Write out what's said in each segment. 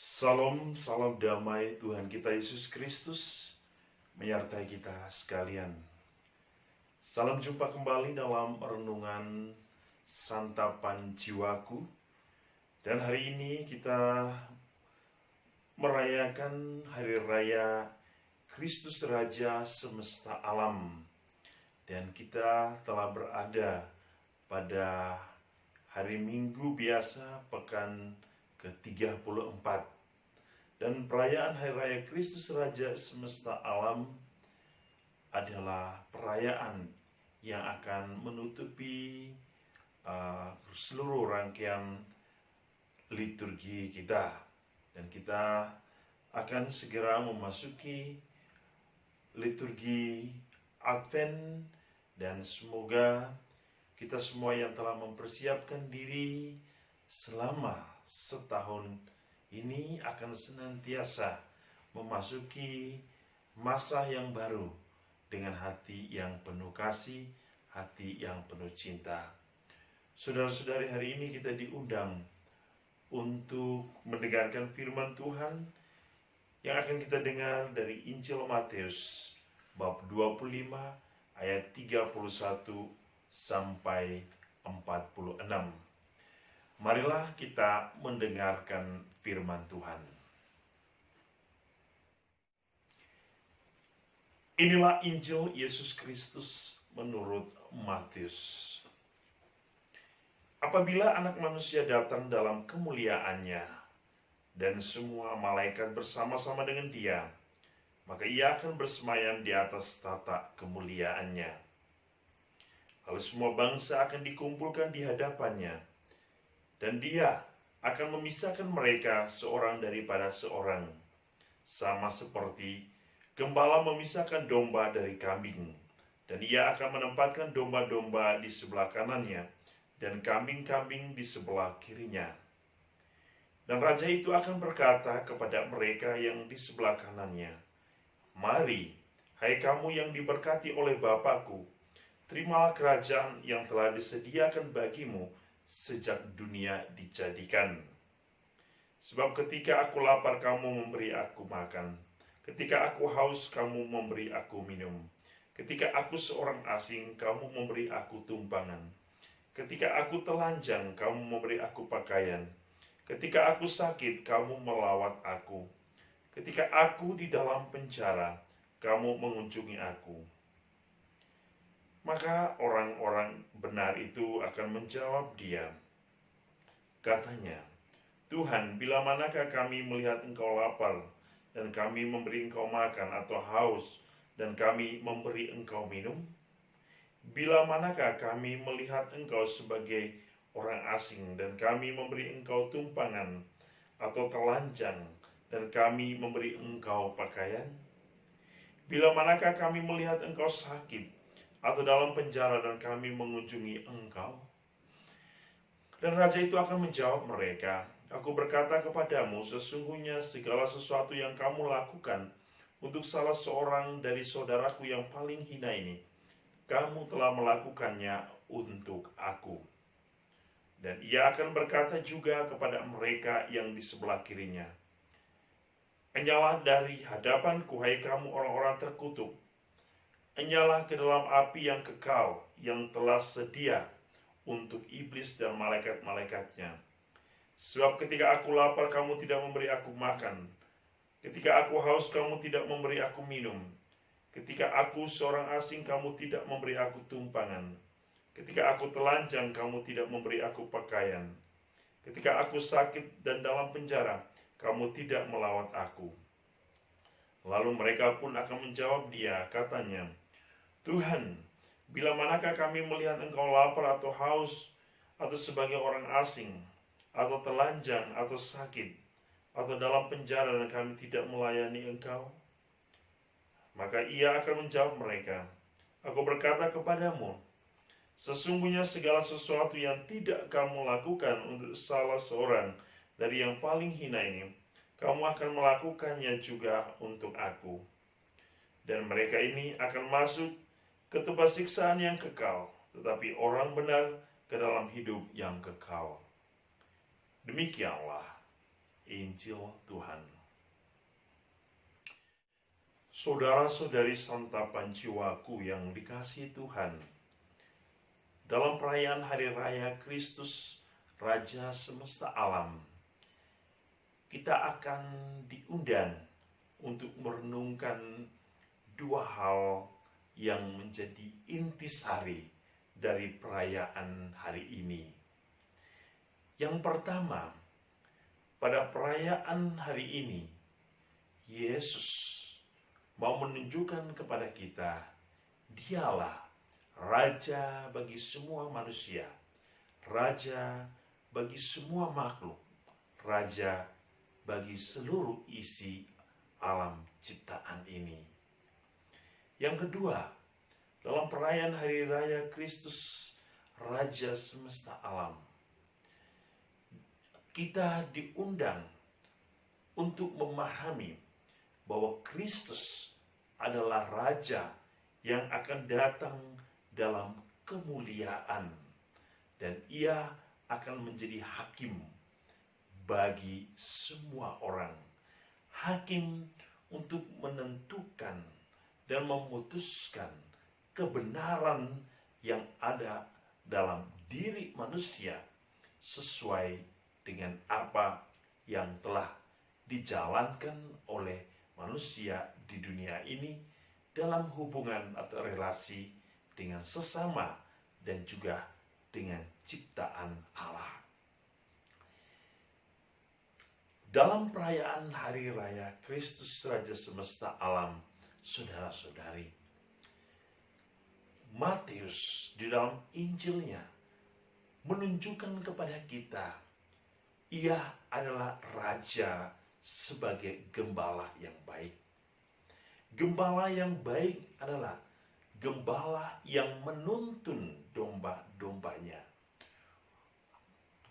Salam, salam damai Tuhan kita Yesus Kristus menyertai kita sekalian. Salam jumpa kembali dalam renungan santapan jiwaku. Dan hari ini kita merayakan hari raya Kristus Raja semesta alam. Dan kita telah berada pada hari Minggu biasa pekan ke-34. Dan perayaan Hari Raya Kristus Raja semesta alam adalah perayaan yang akan menutupi seluruh rangkaian liturgi kita. Dan kita akan segera memasuki liturgi Advent, dan semoga kita semua yang telah mempersiapkan diri selama setahun ini akan senantiasa memasuki masa yang baru dengan hati yang penuh kasih, hati yang penuh cinta. Saudara-saudari, hari ini kita diundang untuk mendengarkan firman Tuhan yang akan kita dengar dari Injil Matius bab 25 ayat 31 sampai 46. Marilah kita mendengarkan firman Tuhan. Inilah Injil Yesus Kristus menurut Matius. Apabila Anak Manusia datang dalam kemuliaannya dan semua malaikat bersama-sama dengan Dia, maka Ia akan bersemayam di atas tahta kemuliaannya. Lalu semua bangsa akan dikumpulkan di hadapannya, dan Dia akan memisahkan mereka seorang daripada seorang, sama seperti gembala memisahkan domba dari kambing. Dan Ia akan menempatkan domba-domba di sebelah kanannya, dan kambing-kambing di sebelah kirinya. Dan Raja itu akan berkata kepada mereka yang di sebelah kanannya, "Mari, hai kamu yang diberkati oleh Bapa-Ku, terimalah kerajaan yang telah disediakan bagimu sejak dunia dijadikan. Sebab ketika aku lapar, kamu memberi aku makan. Ketika aku haus, kamu memberi aku minum. Ketika aku seorang asing, kamu memberi aku tumpangan. Ketika aku telanjang, kamu memberi aku pakaian. Ketika aku sakit, kamu melawat aku. Ketika aku di dalam penjara, kamu mengunjungi aku." Maka orang-orang benar itu akan menjawab Dia. Katanya, "Tuhan, bila manakah kami melihat Engkau lapar, dan kami memberi Engkau makan, atau haus, dan kami memberi Engkau minum? Bila manakah kami melihat Engkau sebagai orang asing, dan kami memberi Engkau tumpangan, atau telanjang, dan kami memberi Engkau pakaian? Bila manakah kami melihat Engkau sakit, atau dalam penjara, dan kami mengunjungi Engkau?" Dan Raja itu akan menjawab mereka, "Aku berkata kepadamu, sesungguhnya segala sesuatu yang kamu lakukan untuk salah seorang dari saudaraku yang paling hina ini, kamu telah melakukannya untuk aku." Dan Ia akan berkata juga kepada mereka yang di sebelah kirinya, "Enyalah dari hadapanku, hai kamu orang-orang terkutuk. Enyalah ke dalam api yang kekal, yang telah sedia untuk iblis dan malaikat-malaikatnya. Sebab ketika aku lapar, kamu tidak memberi aku makan. Ketika aku haus, kamu tidak memberi aku minum. Ketika aku seorang asing, kamu tidak memberi aku tumpangan. Ketika aku telanjang, kamu tidak memberi aku pakaian. Ketika aku sakit dan dalam penjara, kamu tidak melawat aku." Lalu mereka pun akan menjawab Dia, katanya, "Tuhan, bila manakah kami melihat Engkau lapar atau haus, atau sebagai orang asing, atau telanjang, atau sakit, atau dalam penjara, dan kami tidak melayani Engkau?" Maka Ia akan menjawab mereka, "Aku berkata kepadamu, sesungguhnya segala sesuatu yang tidak kamu lakukan untuk salah seorang dari yang paling hina ini, kamu akan melakukannya juga untuk aku." Dan mereka ini akan masuk ke tempat siksaan yang kekal, tetapi orang benar ke dalam hidup yang kekal. Demikianlah Injil Tuhan. Saudara-saudari santapan jiwaku yang dikasihi Tuhan, dalam perayaan Hari Raya Kristus, Raja semesta alam, kita akan diundang untuk merenungkan dua hal yang menjadi intisari dari perayaan hari ini. Yang pertama, pada perayaan hari ini, Yesus mau menunjukkan kepada kita, Dialah Raja bagi semua manusia, Raja bagi semua makhluk, Raja bagi seluruh isi alam ciptaan ini. Yang kedua, dalam perayaan Hari Raya Kristus, Raja semesta alam, kita diundang untuk memahami bahwa Kristus adalah Raja yang akan datang dalam kemuliaan, dan Ia akan menjadi hakim bagi semua orang. Hakim untuk menentukan dan memutuskan kebenaran yang ada dalam diri manusia sesuai dengan apa yang telah dijalankan oleh manusia di dunia ini dalam hubungan atau relasi dengan sesama dan juga dengan ciptaan Allah. Dalam perayaan Hari Raya Kristus Raja semesta alam, saudara-saudari, Matius di dalam Injilnya menunjukkan kepada kita, Ia adalah Raja sebagai gembala yang baik. Gembala yang baik adalah gembala yang menuntun domba-dombanya.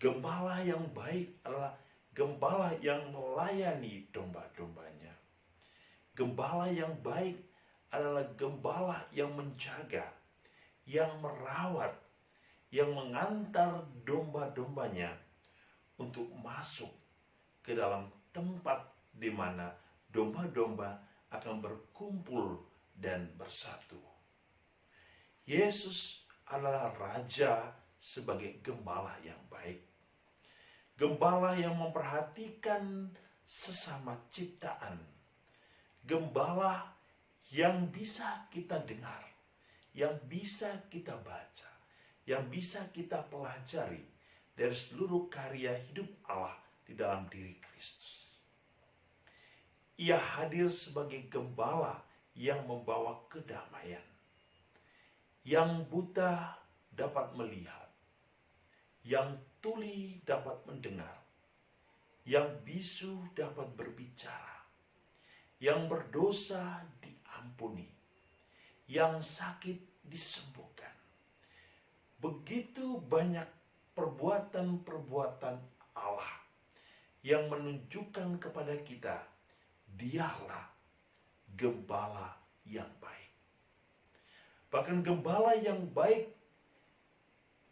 Gembala yang baik adalah gembala yang melayani domba-dombanya. Gembala yang baik adalah gembala yang menjaga, yang merawat, yang mengantar domba-dombanya untuk masuk ke dalam tempat di mana domba-domba akan berkumpul dan bersatu. Yesus adalah Raja sebagai gembala yang baik. Gembala yang memperhatikan sesama ciptaan. Gembala yang bisa kita dengar, yang bisa kita baca, yang bisa kita pelajari dari seluruh karya hidup Allah di dalam diri Kristus. Ia hadir sebagai gembala yang membawa kedamaian. Yang buta dapat melihat, yang tuli dapat mendengar, yang bisu dapat berbicara, yang berdosa diampuni, yang sakit disembuhkan. Begitu banyak perbuatan-perbuatan Allah yang menunjukkan kepada kita, Dialah gembala yang baik. Bahkan gembala yang baik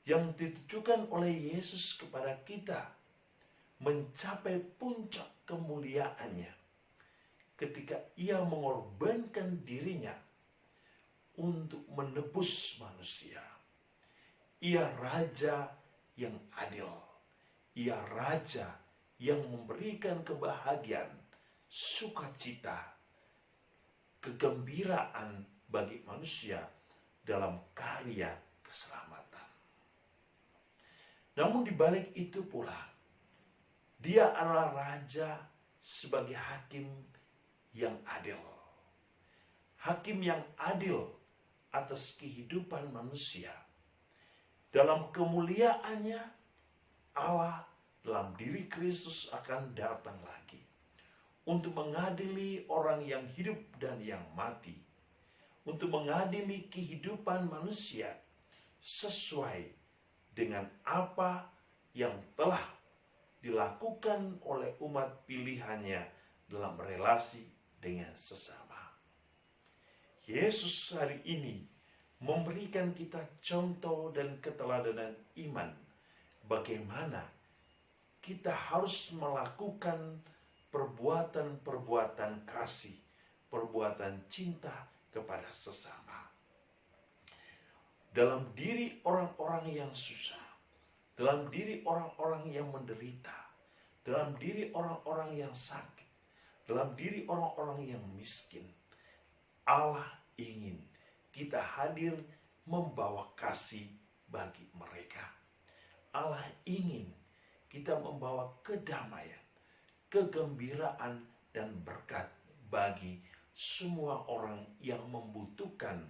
yang ditujukan oleh Yesus kepada kita mencapai puncak kemuliaannya ketika Ia mengorbankan dirinya untuk menebus manusia. Ia Raja yang adil. Ia Raja yang memberikan kebahagiaan, sukacita, kegembiraan bagi manusia dalam karya keselamatan. Namun di balik itu pula, Dia adalah Raja sebagai hakim yang adil. Hakim yang adil atas kehidupan manusia. Dalam kemuliaannya, Allah dalam diri Kristus akan datang lagi untuk mengadili orang yang hidup dan yang mati, untuk mengadili kehidupan manusia sesuai dengan apa yang telah dilakukan oleh umat pilihannya dalam relasi dengan sesama. Yesus hari ini memberikan kita contoh dan keteladanan iman bagaimana kita harus melakukan perbuatan-perbuatan kasih, perbuatan cinta kepada sesama. Dalam diri orang-orang yang susah, dalam diri orang-orang yang menderita, dalam diri orang-orang yang sakit, dalam diri orang-orang yang miskin, Allah ingin kita hadir membawa kasih bagi mereka. Allah ingin kita membawa kedamaian, kegembiraan, dan berkat bagi semua orang yang membutuhkan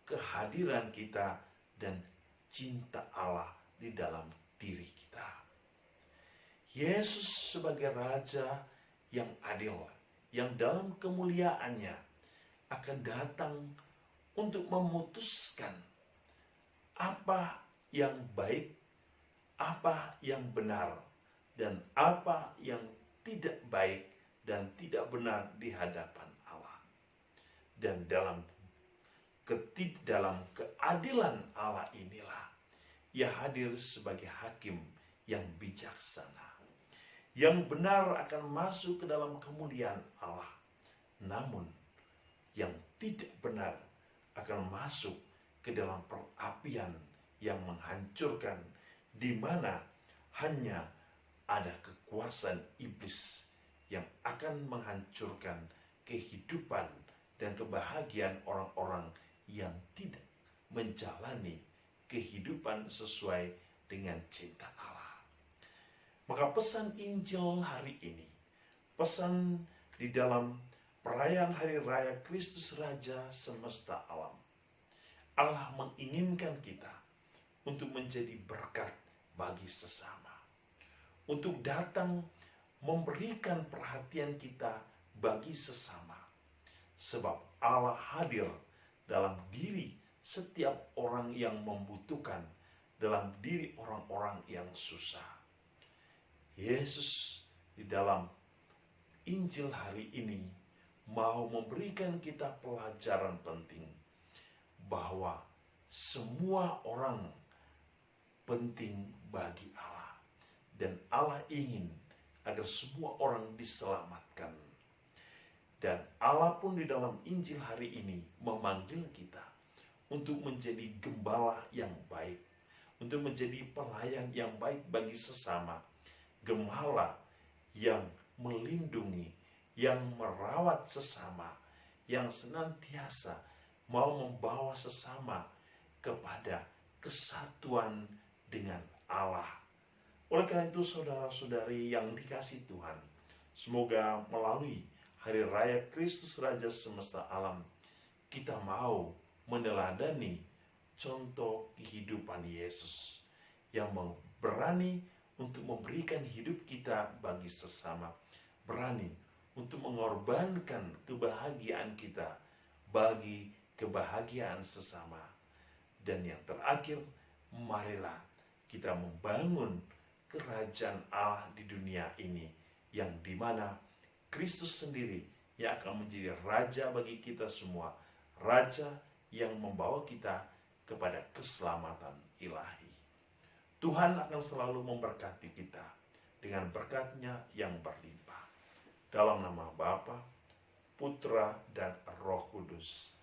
kehadiran kita dan cinta Allah di dalam diri kita. Yesus sebagai Raja yang adil, yang dalam kemuliaannya akan datang untuk memutuskan apa yang baik, apa yang benar, dan apa yang tidak baik dan tidak benar di hadapan Allah. Dan dalam keadilan Allah inilah Ia hadir sebagai hakim yang bijaksana, yang benar akan masuk ke dalam kemuliaan Allah, namun yang tidak benar akan masuk ke dalam perapian yang menghancurkan, di mana hanya ada kekuasaan iblis yang akan menghancurkan kehidupan dan kebahagiaan orang-orang yang tidak menjalani kehidupan sesuai dengan cinta Allah. Maka pesan Injil hari ini, pesan di dalam perayaan Hari Raya Kristus Raja semesta alam, Allah menginginkan kita untuk menjadi berkat bagi sesama, untuk datang memberikan perhatian kita bagi sesama, sebab Allah hadir dalam diri setiap orang yang membutuhkan, dalam diri orang-orang yang susah. Yesus di dalam Injil hari ini mau memberikan kita pelajaran penting bahwa semua orang penting bagi Allah, dan Allah ingin agar semua orang diselamatkan. Dan Allah pun di dalam Injil hari ini memanggil kita untuk menjadi gembala yang baik, untuk menjadi pelayan yang baik bagi sesama, gembala yang melindungi, yang merawat sesama, yang senantiasa mau membawa sesama kepada kesatuan dengan Allah. Oleh karena itu, saudara-saudari yang dikasihi Tuhan, semoga melalui Hari Raya Kristus Raja semesta alam, kita mau meneladani contoh kehidupan Yesus yang berani untuk memberikan hidup kita bagi sesama, berani untuk mengorbankan kebahagiaan kita bagi kebahagiaan sesama. Dan yang terakhir, marilah kita membangun kerajaan Allah di dunia ini, yang dimana Kristus sendiri yang akan menjadi Raja bagi kita semua, Raja yang membawa kita kepada keselamatan ilahi. Tuhan akan selalu memberkati kita dengan berkat-Nya yang berlimpah. Dalam nama Bapa, Putra, dan Roh Kudus.